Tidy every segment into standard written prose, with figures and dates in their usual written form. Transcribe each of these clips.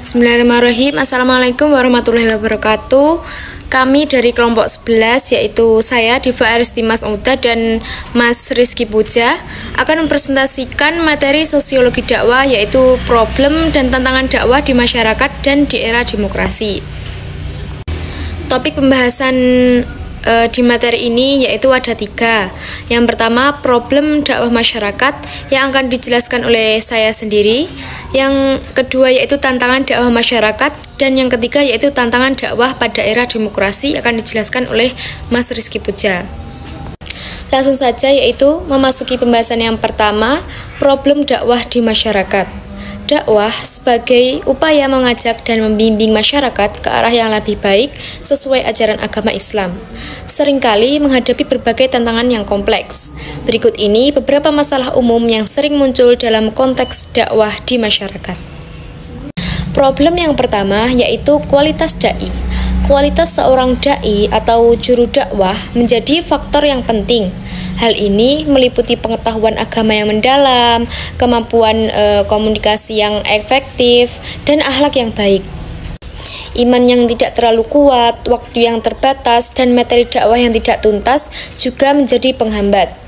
Bismillahirrahmanirrahim. Assalamualaikum warahmatullahi wabarakatuh. Kami dari kelompok 11, yaitu saya Diva Aristimas Uda dan Mas Rizky Puja, akan mempresentasikan materi sosiologi dakwah, yaitu problem dan tantangan dakwah di masyarakat dan di era demokrasi. Topik pembahasan di materi ini yaitu ada 3. Yang pertama, problem dakwah masyarakat yang akan dijelaskan oleh saya sendiri. Yang kedua yaitu tantangan dakwah masyarakat, dan yang ketiga yaitu tantangan dakwah pada era demokrasi akan dijelaskan oleh Mas Rizky Puja. Langsung saja, yaitu memasuki pembahasan yang pertama, problem dakwah di masyarakat. Dakwah sebagai upaya mengajak dan membimbing masyarakat ke arah yang lebih baik sesuai ajaran agama Islam, seringkali menghadapi berbagai tantangan yang kompleks. Berikut ini beberapa masalah umum yang sering muncul dalam konteks dakwah di masyarakat. Problem yang pertama yaitu kualitas dai. Kualitas seorang dai atau juru dakwah menjadi faktor yang penting. Hal ini meliputi pengetahuan agama yang mendalam, kemampuan komunikasi yang efektif, dan akhlak yang baik. Iman yang tidak terlalu kuat, waktu yang terbatas, dan materi dakwah yang tidak tuntas juga menjadi penghambat.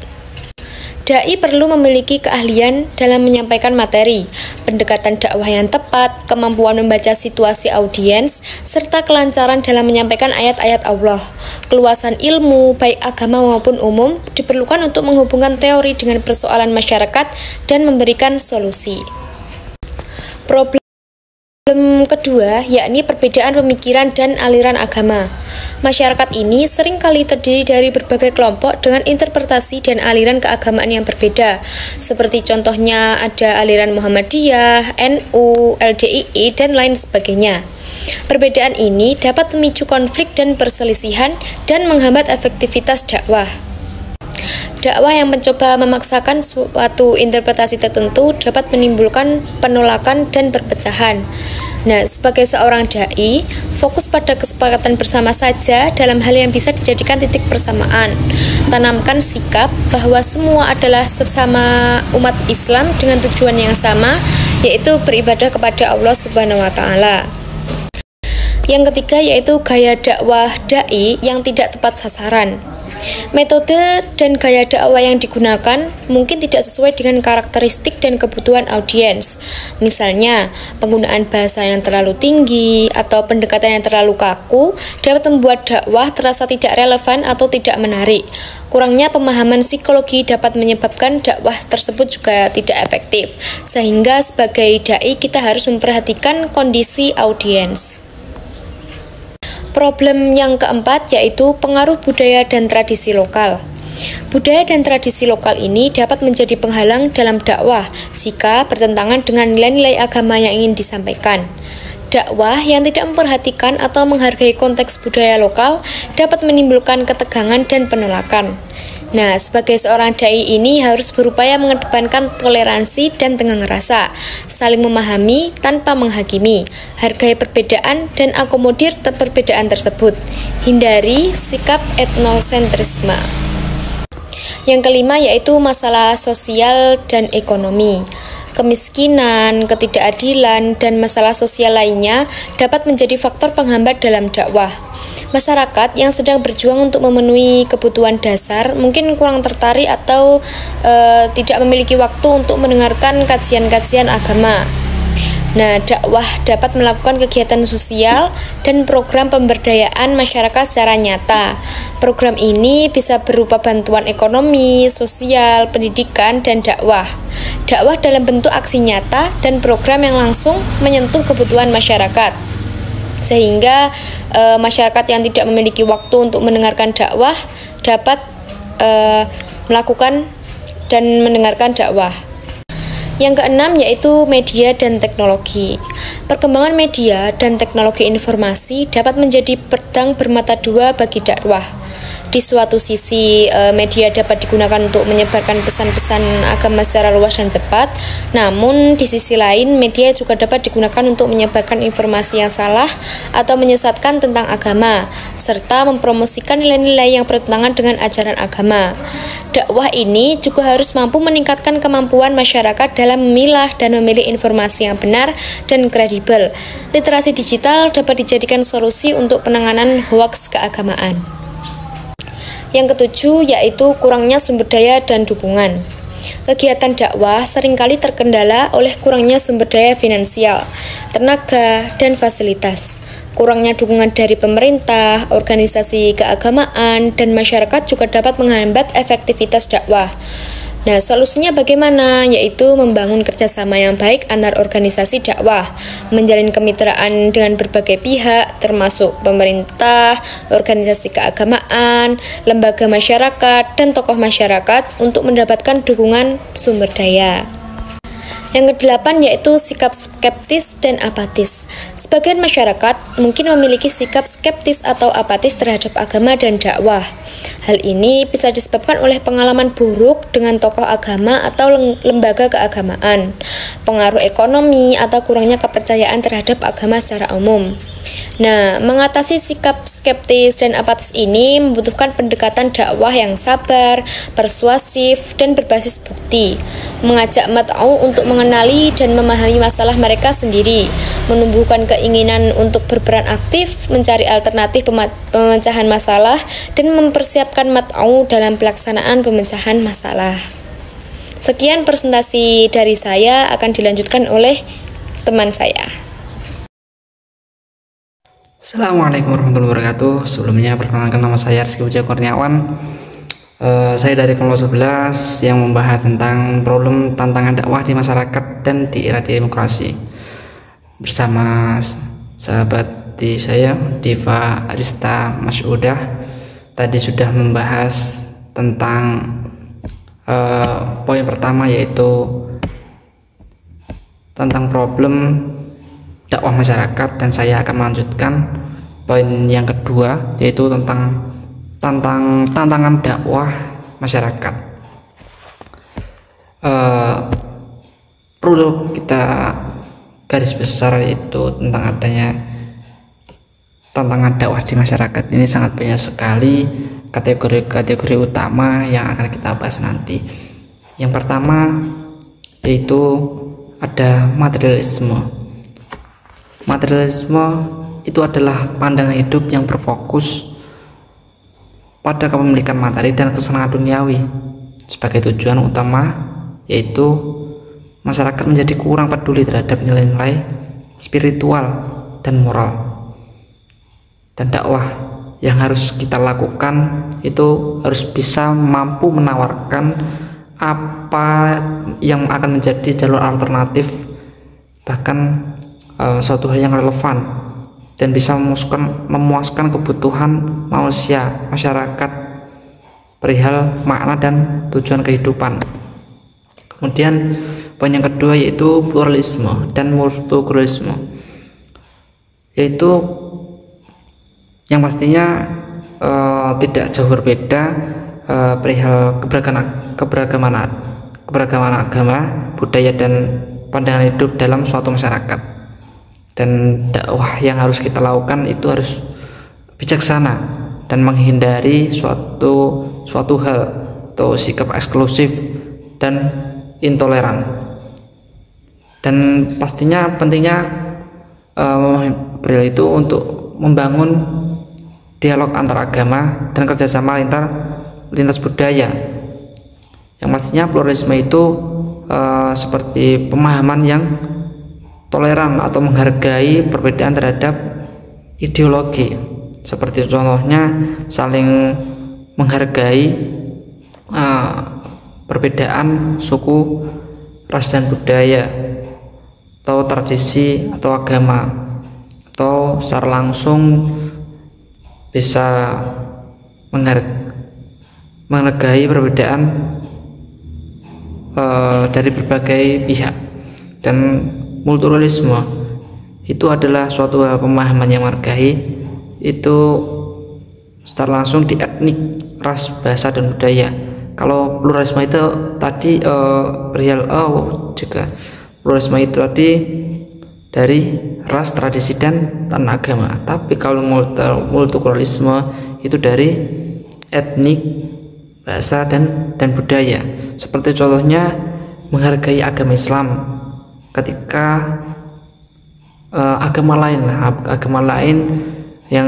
Dai perlu memiliki keahlian dalam menyampaikan materi, pendekatan dakwah yang tepat, kemampuan membaca situasi audiens, serta kelancaran dalam menyampaikan ayat-ayat Allah. Keluasan ilmu, baik agama maupun umum, diperlukan untuk menghubungkan teori dengan persoalan masyarakat dan memberikan solusi. Problem kedua yakni perbedaan pemikiran dan aliran agama. Masyarakat ini seringkali terdiri dari berbagai kelompok dengan interpretasi dan aliran keagamaan yang berbeda. Seperti contohnya ada aliran Muhammadiyah, NU, LDII, dan lain sebagainya. Perbedaan ini dapat memicu konflik dan perselisihan dan menghambat efektivitas dakwah. Dakwah yang mencoba memaksakan suatu interpretasi tertentu dapat menimbulkan penolakan dan perpecahan. Nah, sebagai seorang dai, fokus pada kesepakatan bersama saja dalam hal yang bisa dijadikan titik persamaan. Tanamkan sikap bahwa semua adalah sesama umat Islam dengan tujuan yang sama, yaitu beribadah kepada Allah Subhanahu wa Ta'ala. Yang ketiga yaitu gaya dakwah dai yang tidak tepat sasaran. Metode dan gaya dakwah yang digunakan mungkin tidak sesuai dengan karakteristik dan kebutuhan audiens. Misalnya, penggunaan bahasa yang terlalu tinggi atau pendekatan yang terlalu kaku dapat membuat dakwah terasa tidak relevan atau tidak menarik. Kurangnya pemahaman psikologi dapat menyebabkan dakwah tersebut juga tidak efektif. Sehingga sebagai dai kita harus memperhatikan kondisi audiens. Problem yang keempat yaitu pengaruh budaya dan tradisi lokal. Budaya dan tradisi lokal ini dapat menjadi penghalang dalam dakwah jika bertentangan dengan nilai-nilai agama yang ingin disampaikan. Dakwah yang tidak memperhatikan atau menghargai konteks budaya lokal dapat menimbulkan ketegangan dan penolakan. Nah, sebagai seorang dai ini harus berupaya mengedepankan toleransi dan tenggang rasa, saling memahami tanpa menghakimi, hargai perbedaan dan akomodir perbedaan tersebut. Hindari sikap etnosentrisme. Yang kelima yaitu masalah sosial dan ekonomi. Kemiskinan, ketidakadilan, dan masalah sosial lainnya dapat menjadi faktor penghambat dalam dakwah. Masyarakat yang sedang berjuang untuk memenuhi kebutuhan dasar mungkin kurang tertarik atau tidak memiliki waktu untuk mendengarkan kajian-kajian agama. Nah, dakwah dapat melakukan kegiatan sosial dan program pemberdayaan masyarakat secara nyata. Program ini bisa berupa bantuan ekonomi, sosial, pendidikan, dan dakwah. Dakwah dalam bentuk aksi nyata dan program yang langsung menyentuh kebutuhan masyarakat. Sehingga masyarakat yang tidak memiliki waktu untuk mendengarkan dakwah dapat melakukan dan mendengarkan dakwah. Yang keenam yaitu media dan teknologi. Perkembangan media dan teknologi informasi dapat menjadi pedang bermata dua bagi dakwah. Di suatu sisi, media dapat digunakan untuk menyebarkan pesan-pesan agama secara luas dan cepat, namun di sisi lain media juga dapat digunakan untuk menyebarkan informasi yang salah atau menyesatkan tentang agama, serta mempromosikan nilai-nilai yang bertentangan dengan ajaran agama. Dakwah ini juga harus mampu meningkatkan kemampuan masyarakat dalam memilah dan memilih informasi yang benar dan kredibel. Literasi digital dapat dijadikan solusi untuk penanganan hoaks keagamaan. Yang ketujuh yaitu kurangnya sumber daya dan dukungan. Kegiatan dakwah seringkali terkendala oleh kurangnya sumber daya finansial, tenaga, dan fasilitas. Kurangnya dukungan dari pemerintah, organisasi keagamaan, dan masyarakat juga dapat menghambat efektivitas dakwah. Nah, solusinya bagaimana? Yaitu membangun kerjasama yang baik antar organisasi dakwah, menjalin kemitraan dengan berbagai pihak, termasuk pemerintah, organisasi keagamaan, lembaga masyarakat, dan tokoh masyarakat untuk mendapatkan dukungan sumber daya. Yang kedelapan yaitu sikap skeptis dan apatis. Sebagian masyarakat mungkin memiliki sikap skeptis atau apatis terhadap agama dan dakwah. Hal ini bisa disebabkan oleh pengalaman buruk dengan tokoh agama atau lembaga keagamaan, pengaruh ekonomi, atau kurangnya kepercayaan terhadap agama secara umum. Nah, mengatasi sikap skeptis dan apatis ini membutuhkan pendekatan dakwah yang sabar, persuasif, dan berbasis bukti. Mengajak mat'u untuk mengenali dan memahami masalah mereka sendiri, menumbuhkan keinginan untuk berperan aktif, mencari alternatif pemecahan masalah, dan mempersiapkan mat'u dalam pelaksanaan pemecahan masalah. Sekian presentasi dari saya, akan dilanjutkan oleh teman saya. Assalamualaikum warahmatullahi wabarakatuh. Sebelumnya perkenalkan, nama saya Rizky Puja Kurniawan. Saya dari kelompok 11 yang membahas tentang problem tantangan dakwah di masyarakat dan di era demokrasi. Bersama sahabat saya Diva Arista Mas'udah tadi sudah membahas tentang poin pertama, yaitu tentang problem dakwah masyarakat, dan saya akan melanjutkan poin yang kedua, yaitu tentang tantangan dakwah masyarakat. Perlu kita garis besar yaitu tentang adanya tantangan dakwah di masyarakat. Ini sangat banyak sekali kategori-kategori utama yang akan kita bahas nanti. Yang pertama yaitu ada materialisme. Materialisme itu adalah pandangan hidup yang berfokus pada kepemilikan materi dan kesenangan duniawi sebagai tujuan utama, yaitu masyarakat menjadi kurang peduli terhadap nilai-nilai spiritual dan moral. Dan dakwah yang harus kita lakukan itu harus bisa mampu menawarkan apa yang akan menjadi jalur alternatif, bahkan suatu hal yang relevan dan bisa memuaskan kebutuhan manusia, masyarakat perihal makna dan tujuan kehidupan. Kemudian poin yang kedua yaitu pluralisme dan multikulturalisme, yaitu yang pastinya tidak jauh berbeda perihal keberagaman agama, budaya, dan pandangan hidup dalam suatu masyarakat. Dan dakwah yang harus kita lakukan itu harus bijaksana dan menghindari suatu hal atau sikap eksklusif dan intoleran. Dan pastinya pentingnya beliau itu untuk membangun dialog antar agama dan kerjasama lintas budaya. Yang pastinya pluralisme itu seperti pemahaman yang toleran atau menghargai perbedaan terhadap ideologi, seperti contohnya saling menghargai perbedaan suku, ras dan budaya, atau tradisi atau agama, atau secara langsung bisa menghargai perbedaan dari berbagai pihak. Dan multikulturalisme itu adalah suatu pemahaman yang menghargai itu secara langsung di etnik, ras, bahasa, dan budaya. Kalau pluralisme itu tadi perihal juga pluralisme itu tadi dari ras, tradisi, dan agama. Tapi kalau multikulturalisme itu dari etnik, bahasa, dan budaya. Seperti contohnya menghargai agama Islam ketika agama lain yang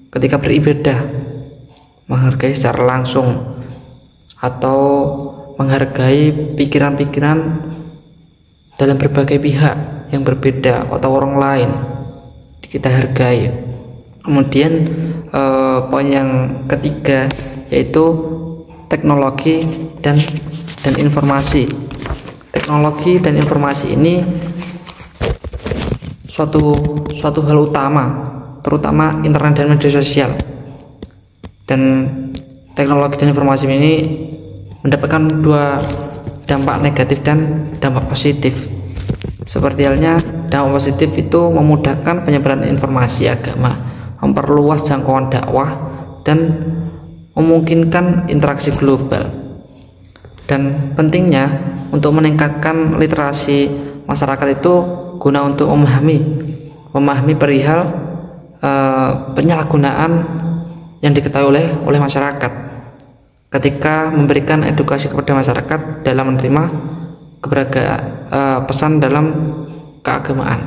ketika beribadah menghargai secara langsung, atau menghargai pikiran-pikiran dalam berbagai pihak yang berbeda atau orang lain kita hargai. Kemudian poin yang ketiga yaitu teknologi dan informasi. Teknologi dan informasi ini suatu hal utama, terutama internet dan media sosial. Dan teknologi dan informasi ini mendapatkan dua dampak negatif dan dampak positif. Seperti halnya dampak positif itu memudahkan penyebaran informasi agama, memperluas jangkauan dakwah, dan memungkinkan interaksi global. Dan pentingnya untuk meningkatkan literasi masyarakat itu guna untuk memahami perihal penyalahgunaan yang diketahui oleh masyarakat ketika memberikan edukasi kepada masyarakat dalam menerima pesan dalam keagamaan.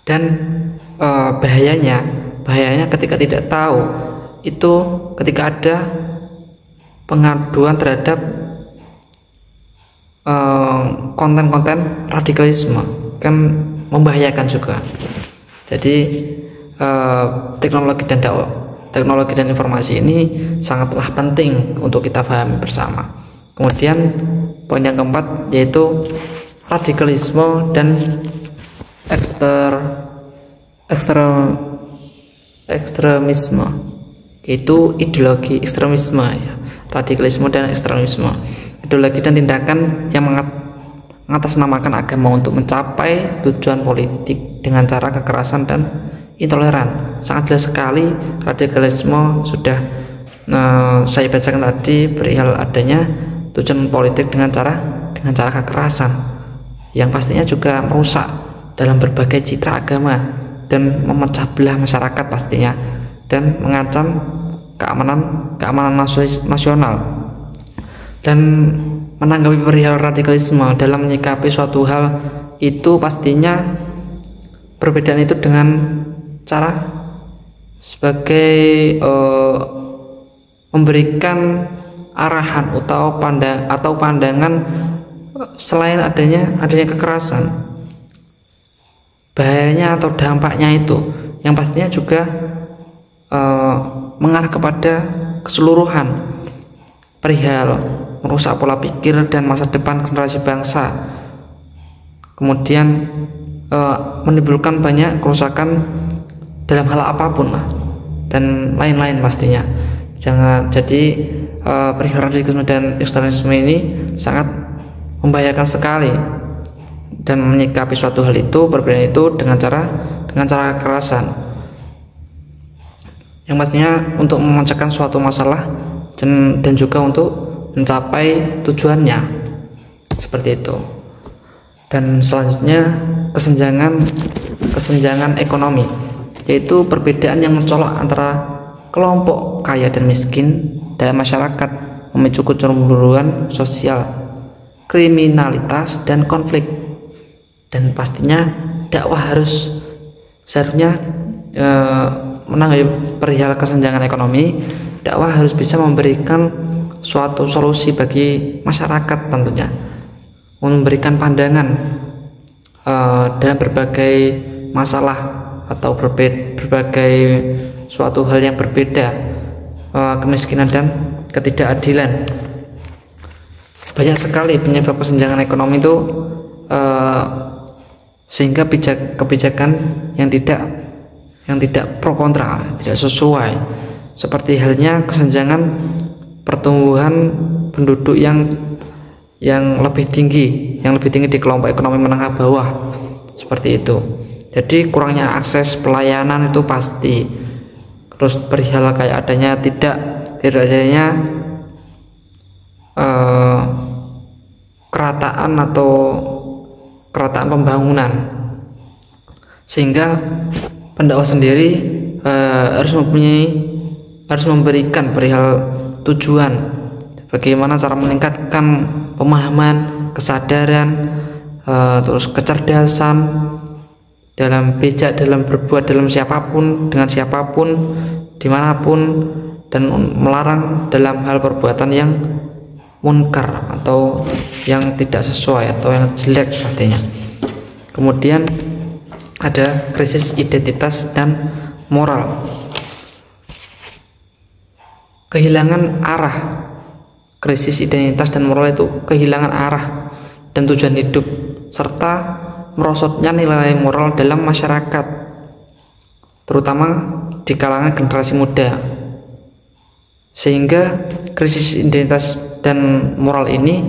Dan bahayanya ketika tidak tahu itu ketika ada pengaduan terhadap konten-konten radikalisme kan membahayakan juga. Jadi teknologi dan informasi ini sangatlah penting untuk kita pahami bersama. Kemudian poin yang keempat yaitu radikalisme dan ekstremisme, yaitu ideologi ekstremisme ya. Radikalisme dan ekstremisme, ideologi dan tindakan yang mengatasnamakan agama untuk mencapai tujuan politik dengan cara kekerasan dan intoleran. Sangat jelas sekali radikalisme sudah saya bacakan tadi perihal adanya tujuan politik dengan cara kekerasan yang pastinya juga merusak dalam berbagai citra agama dan memecah belah masyarakat pastinya, dan mengancam keamanan nasional. Dan menanggapi perihal radikalisme dalam menyikapi suatu hal itu pastinya perbedaan itu dengan cara sebagai memberikan arahan atau pandangan selain adanya kekerasan. Bahayanya atau dampaknya itu yang pastinya juga mengarah kepada keseluruhan perihal merusak pola pikir dan masa depan generasi bangsa. Kemudian menimbulkan banyak kerusakan dalam hal apapun lah, dan lain-lain pastinya. Jadi perihal radikalisme dan ekstremisme ini sangat membahayakan sekali, dan menyikapi suatu hal itu perbedaan itu dengan cara kekerasan yang pastinya untuk memecahkan suatu masalah dan juga untuk mencapai tujuannya, seperti itu. Dan selanjutnya kesenjangan ekonomi, yaitu perbedaan yang mencolok antara kelompok kaya dan miskin dalam masyarakat, memicu kecemburuan sosial, kriminalitas, dan konflik. Dan pastinya dakwah seharusnya menanggapi perihal kesenjangan ekonomi. Dakwah harus bisa memberikan suatu solusi bagi masyarakat, tentunya memberikan pandangan dalam berbagai masalah atau berbagai suatu hal yang berbeda, kemiskinan dan ketidakadilan. Banyak sekali penyebab kesenjangan ekonomi itu, sehingga kebijakan yang tidak pro kontra, tidak sesuai, seperti halnya kesenjangan pertumbuhan penduduk yang lebih tinggi di kelompok ekonomi menengah bawah, seperti itu. Jadi kurangnya akses pelayanan itu pasti, terus perihal kayak adanya tidak adanya kerataan atau kerataan pembangunan, sehingga pendakwah sendiri harus memberikan perihal tujuan bagaimana cara meningkatkan pemahaman, kesadaran, terus kecerdasan dalam bijak, dalam berbuat, dalam siapapun, dengan siapapun, dimanapun, dan melarang dalam hal perbuatan yang munkar atau yang tidak sesuai atau yang jelek pastinya. Kemudian ada krisis identitas dan moral, kehilangan arah. Krisis identitas dan moral itu kehilangan arah dan tujuan hidup, serta merosotnya nilai moral dalam masyarakat, terutama di kalangan generasi muda. Sehingga krisis identitas dan moral ini,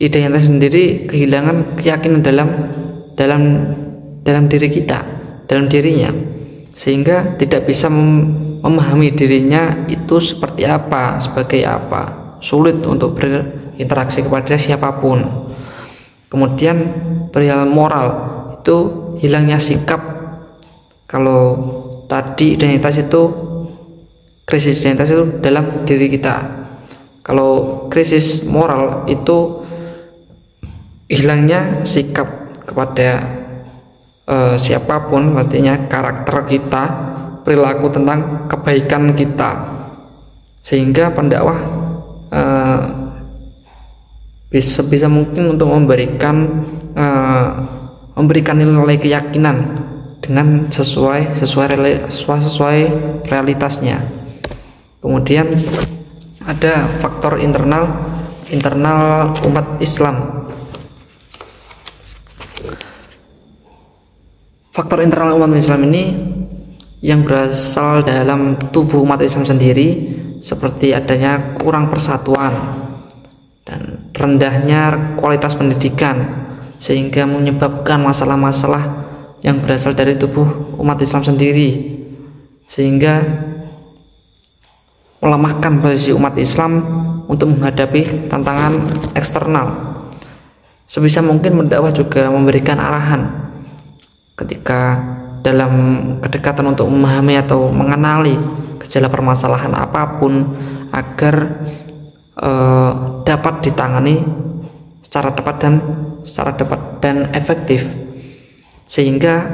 identitas sendiri kehilangan keyakinan dalam diri kita, dalam dirinya, sehingga tidak bisa memahami dirinya itu seperti apa, sebagai apa, sulit untuk berinteraksi kepada siapapun. Kemudian perihal moral itu hilangnya sikap. Kalau tadi identitas itu, krisis identitas itu dalam diri kita, kalau krisis moral itu hilangnya sikap kepada siapapun, pastinya karakter kita, perilaku tentang kebaikan kita, sehingga pendakwah bisa mungkin untuk memberikan nilai keyakinan dengan sesuai realitasnya. Kemudian ada faktor internal umat Islam. Faktor internal umat Islam ini yang berasal dalam tubuh umat Islam sendiri, seperti adanya kurang persatuan dan rendahnya kualitas pendidikan, sehingga menyebabkan masalah-masalah yang berasal dari tubuh umat Islam sendiri, sehingga melemahkan posisi umat Islam untuk menghadapi tantangan eksternal. Sebisa mungkin pendakwah juga memberikan arahan ketika dalam kedekatan untuk memahami atau mengenali gejala permasalahan apapun, agar dapat ditangani secara tepat dan efektif, sehingga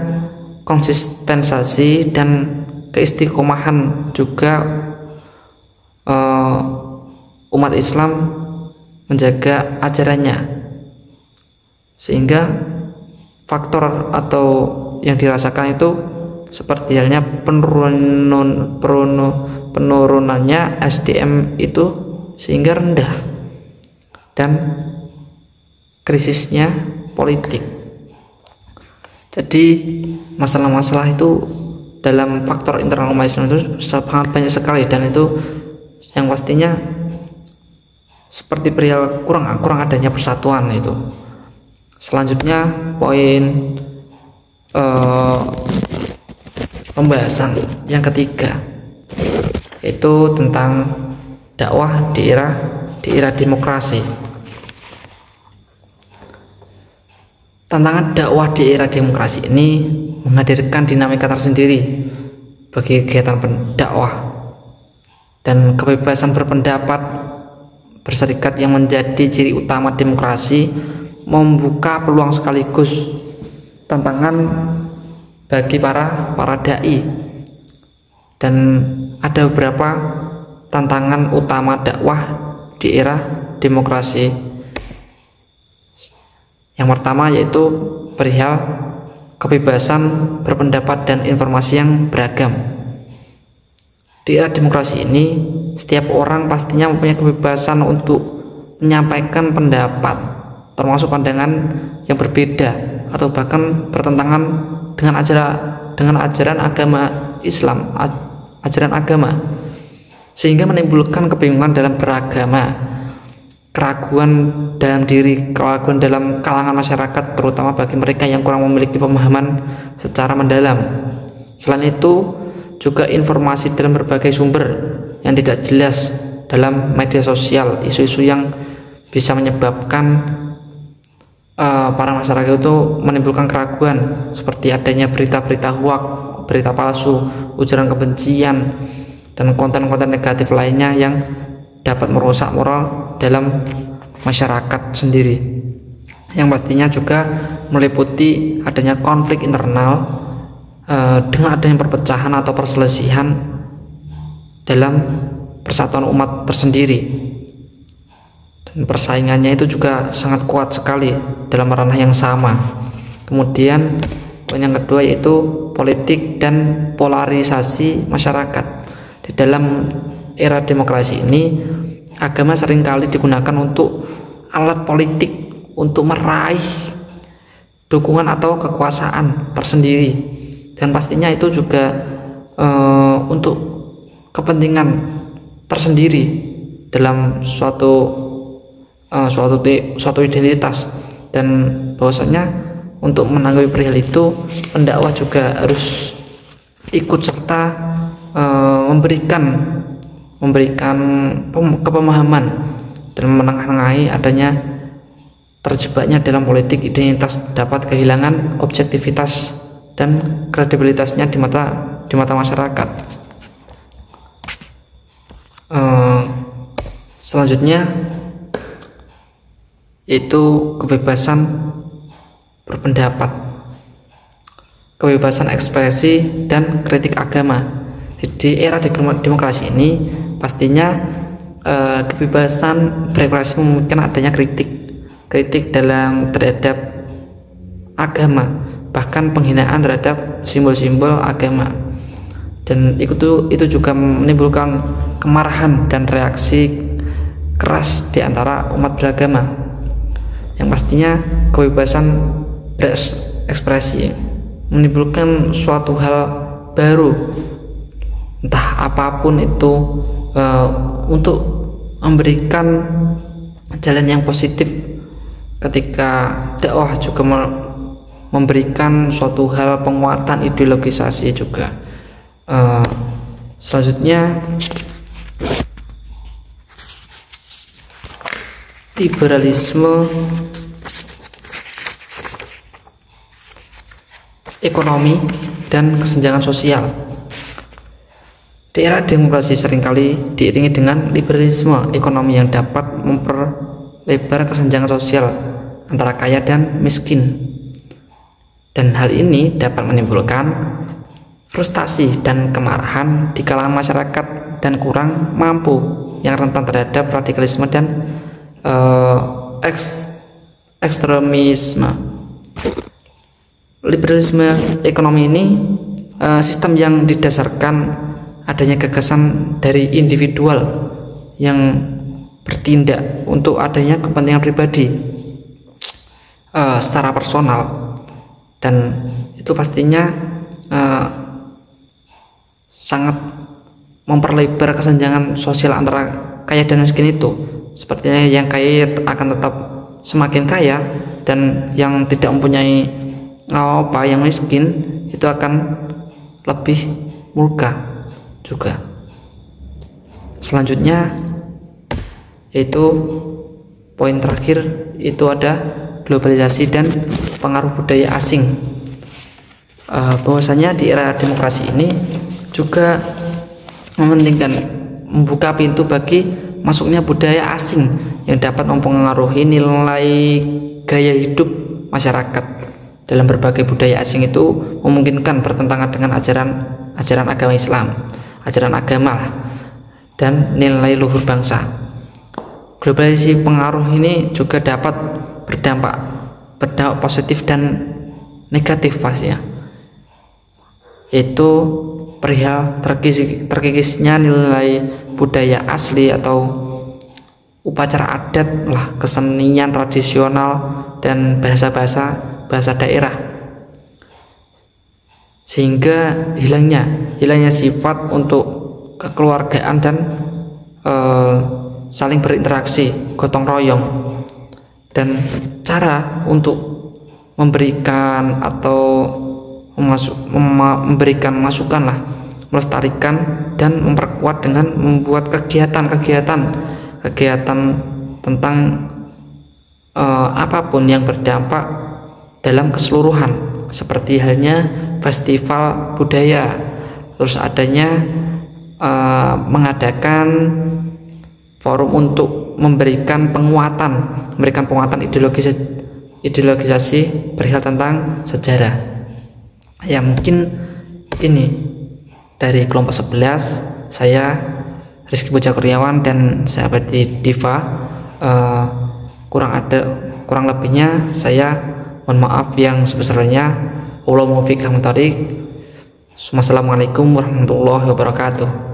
konsistensi dan keistiqomahan juga umat Islam menjaga ajarannya, sehingga faktor atau yang dirasakan itu seperti halnya penurunannya SDM itu sehingga rendah, dan krisisnya politik. Jadi masalah-masalah itu dalam faktor internal umat Islam itu sangat banyak sekali, dan itu yang pastinya seperti perihal kurang adanya persatuan itu. Selanjutnya poin pembahasan yang ketiga, yaitu tentang dakwah di era demokrasi. Tantangan dakwah di era demokrasi ini menghadirkan dinamika tersendiri bagi kegiatan pendakwah, dan kebebasan berpendapat berserikat yang menjadi ciri utama demokrasi membuka peluang sekaligus tantangan bagi para dai. Dan ada beberapa tantangan utama dakwah di era demokrasi. Yang pertama yaitu perihal kebebasan berpendapat dan informasi yang beragam. Di era demokrasi ini, setiap orang pastinya mempunyai kebebasan untuk menyampaikan pendapat, termasuk pandangan yang berbeda atau bahkan bertentangan dengan ajaran agama Islam, ajaran agama, sehingga menimbulkan kebingungan dalam beragama, keraguan dalam diri, keraguan dalam kalangan masyarakat, terutama bagi mereka yang kurang memiliki pemahaman secara mendalam. Selain itu juga informasi dalam berbagai sumber yang tidak jelas dalam media sosial, isu-isu yang bisa menyebabkan para masyarakat itu menimbulkan keraguan, seperti adanya berita-berita hoax, berita palsu, ujaran kebencian, dan konten-konten negatif lainnya yang dapat merusak moral dalam masyarakat sendiri, yang pastinya juga meliputi adanya konflik internal dengan adanya perpecahan atau perselisihan dalam persatuan umat tersendiri. Dan persaingannya itu juga sangat kuat sekali dalam ranah yang sama. Kemudian poin yang kedua yaitu politik dan polarisasi masyarakat. Di dalam era demokrasi ini, agama seringkali digunakan untuk alat politik untuk meraih dukungan atau kekuasaan tersendiri, dan pastinya itu juga untuk kepentingan tersendiri dalam suatu identitas. Dan bahwasanya untuk menanggapi perihal itu, pendakwah juga harus ikut serta memberikan kepemahaman dan menengahi adanya terjebaknya dalam politik identitas dapat kehilangan objektivitas dan kredibilitasnya di mata masyarakat. Selanjutnya yaitu kebebasan berpendapat, kebebasan ekspresi dan kritik agama. Di era demokrasi ini pastinya kebebasan berekspresi memungkinkan adanya kritik terhadap agama, bahkan penghinaan terhadap simbol-simbol agama, dan itu juga menimbulkan kemarahan dan reaksi keras di antara umat beragama. Yang pastinya kebebasan berekspresi menimbulkan suatu hal baru, entah apapun itu, untuk memberikan jalan yang positif. Ketika dakwah juga memberikan suatu hal penguatan ideologisasi juga. Selanjutnya liberalisme ekonomi dan kesenjangan sosial. Di era demokrasi seringkali diiringi dengan liberalisme ekonomi yang dapat memperlebar kesenjangan sosial antara kaya dan miskin, dan hal ini dapat menimbulkan frustasi dan kemarahan di kalangan masyarakat dan kurang mampu yang rentan terhadap radikalisme dan ekstremisme. Liberalisme ekonomi ini sistem yang didasarkan adanya gagasan dari individual yang bertindak untuk adanya kepentingan pribadi secara personal, dan itu pastinya sangat memperlebar kesenjangan sosial antara kaya dan miskin itu. Sepertinya yang kaya akan tetap semakin kaya, dan yang tidak mempunyai yang miskin itu akan lebih murka juga. Selanjutnya yaitu poin terakhir, itu ada globalisasi dan pengaruh budaya asing. Bahwasanya di era demokrasi ini juga mementingkan membuka pintu bagi masuknya budaya asing yang dapat mempengaruhi nilai gaya hidup masyarakat. Dalam berbagai budaya asing itu memungkinkan bertentangan dengan ajaran agama Islam, ajaran agama dan nilai luhur bangsa. Globalisasi pengaruh ini juga dapat berdampak positif dan negatif pastinya, yaitu perihal terkikisnya nilai budaya asli atau upacara adat kesenian tradisional dan bahasa daerah, sehingga hilangnya sifat untuk kekeluargaan dan saling berinteraksi, gotong royong, dan cara untuk memberikan atau memberikan masukan melestarikan dan memperkuat dengan membuat kegiatan tentang apapun yang berdampak dalam keseluruhan, seperti halnya festival budaya, terus adanya mengadakan forum untuk memberikan penguatan ideologisasi perihal tentang sejarah. Ya, mungkin ini dari kelompok 11, saya Rizky Puja Kurniawan dan sahabat Diva. Kurang lebihnya saya mohon maaf yang sebesarnya. Wassalamualaikum warahmatullahi wabarakatuh.